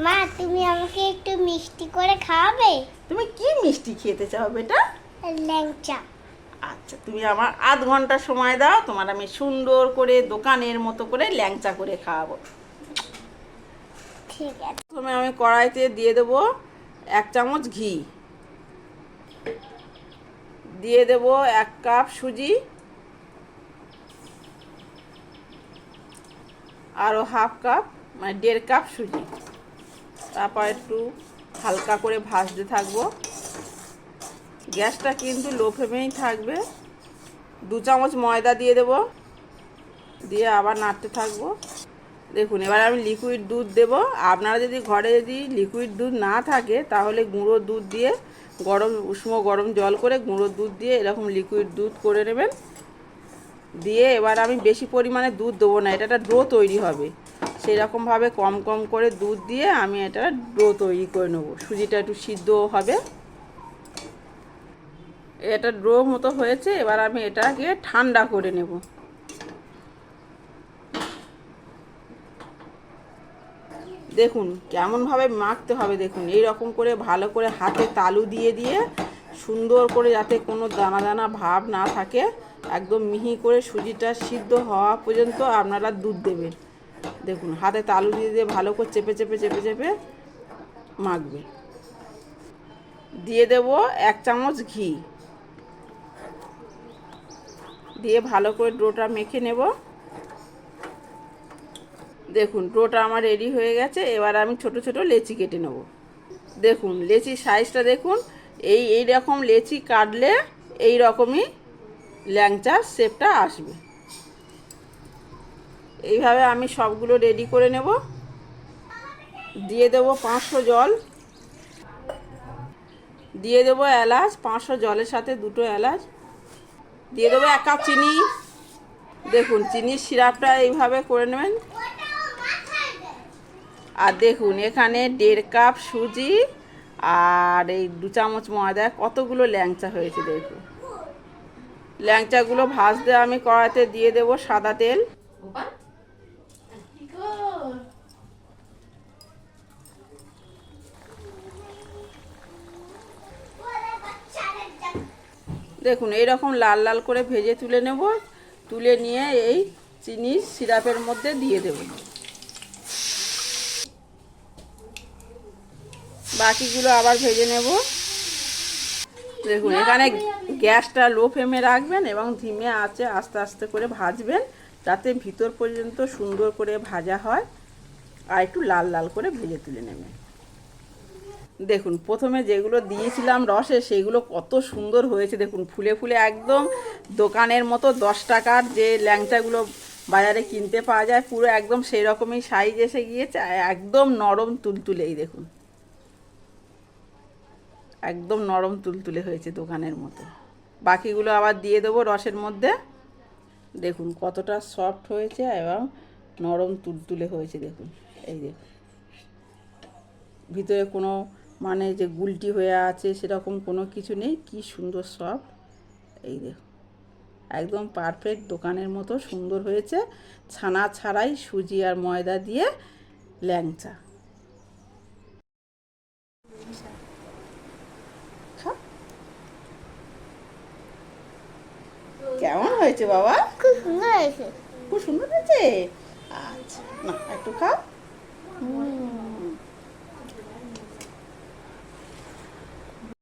মা তুমি আমাকে একটু মিষ্টি করে খাওয়াবে? তুমি কি মিষ্টি খেতে চাও বেটা? ল্যাংচা। আচ্ছা, তুমি আমার আধ ঘন্টা সময় দাও, তোমার আমি সুন্দর করে দোকানের মতো করে ল্যাংচা করে খাওয়াবো। ঠিক আছে। প্রথমে আমি কড়াইতে দিয়ে দেবো 1 চামচ ঘি, দিয়ে দেবো 1 কাপ সুজি, আরও হাফ কাপ মানে 1.5 কাপ সুজি। তারপর একটু হালকা করে ভাজতে থাকবো। গ্যাসটা কিন্তু লো ফ্লেমেই থাকবে। 2 চামচ ময়দা দিয়ে দেবো, দিয়ে আবার নাড়তে থাকবো। দেখুন, এবার আমি লিকুইড দুধ দেব। আপনারা যদি ঘরে যদি লিকুইড দুধ না থাকে তাহলে গুঁড়ো দুধ দিয়ে উষ্ণ গরম জল করে গুঁড়ো দুধ দিয়ে এরকম লিকুইড দুধ করে নেবেন। দিয়ে এবার আমি বেশি পরিমাণে দুধ দেবো না, এটা একটা ডো তৈরি হবে। সেই রকমভাবে কম কম করে দুধ দিয়ে আমি এটা ডো তৈরি করে নেবো। সুজিটা একটু সিদ্ধ হবে। এটা ডো মতো হয়েছে, এবার আমি এটাকে ঠান্ডা করে নেব। দেখুন কেমনভাবে মাখতে হবে, দেখুন এই রকম করে ভালো করে হাতে তালু দিয়ে দিয়ে সুন্দর করে, যাতে কোনো দানা দানা ভাব না থাকে, একদম মিহি করে সুজিটা সিদ্ধ হওয়া পর্যন্ত আপনারা দুধ দেবেন। দেখুন হাতে তালু দিয়ে দিয়ে ভালো করে চেপে চেপে চেপে চেপে মাখবে। দিয়ে দেব 1 চামচ ঘি, দিয়ে ভালো করে ডোটা মেখে নেব। দেখুন ডোটা আমার রেডি হয়ে গেছে। এবার আমি ছোট ছোট লেচি কেটে নেব। দেখুন লেচির সাইজটা দেখুন, এই রকম লেচি কাটলে এই রকমই ল্যাংচার শেপটা আসবে। এইভাবে আমি সবগুলো রেডি করে নেব। দিয়ে দেবো 500 জল, দিয়ে দেবো এলাচ, 500 জলের সাথে 2টো এলাচ, দিয়ে দেবো 1 কাপ চিনি। দেখুন চিনির সিরাপটা এইভাবে করে নেবেন। আর দেখুন এখানে 1.5 কাপ সুজি আর এই 2 চামচ ময়দা, কতগুলো ল্যাংচা হয়েছে দেখুন। ল্যাংচাগুলো ভাজতে আমি কড়াইতে দিয়ে দেব সাদা তেল। দেখুন এইরকম লাল লাল করে ভেজে তুলে নেব। তুলে নিয়ে এই চিনির সিরাপের মধ্যে দিয়ে দেব। বাকিগুলো আবার ভেজে নেব। দেখুন এখানে গ্যাসটা লো ফ্লেমে রাখবেন এবং ধিমে আঁচে আস্তে আস্তে করে ভাজবেন, যাতে ভিতর পর্যন্ত সুন্দর করে ভাজা হয়। আর একটু লাল লাল করে ভেজে তুলে নেবেন। দেখুন প্রথমে যেগুলো দিয়েছিলাম রসে, সেগুলো কত সুন্দর হয়েছে। দেখুন ফুলে ফুলে একদম দোকানের মতো 10 টাকার যে ল্যাংচাগুলো বাজারে কিনতে পাওয়া যায়, পুরো একদম সেই রকমই সাইজ এসে গিয়েছে। একদম নরম তুলতুলেই, দেখুন একদম নরম তুলতুলে হয়েছে দোকানের মতো। বাকিগুলো আবার দিয়ে দেবো রসের মধ্যে। দেখুন কতটা সফট হয়েছে এবং নরম তুলতুলে হয়েছে। দেখুন এই দেখুন, ভিতরে কোনো মানে যে গুলটি হয়ে আছে সেরকম কোনো কিছু নেই, কি সুন্দর সফট। এই দেখুন একদম পারফেক্ট দোকানের মতো সুন্দর হয়েছে, ছানা ছাড়াই সুজি আর ময়দা দিয়ে ল্যাংচা। কেমন হয়েছে বাবা? খুব সুন্দর হয়েছে। খুব সুন্দর হয়েছে। আচ্ছা না, একটু খাও।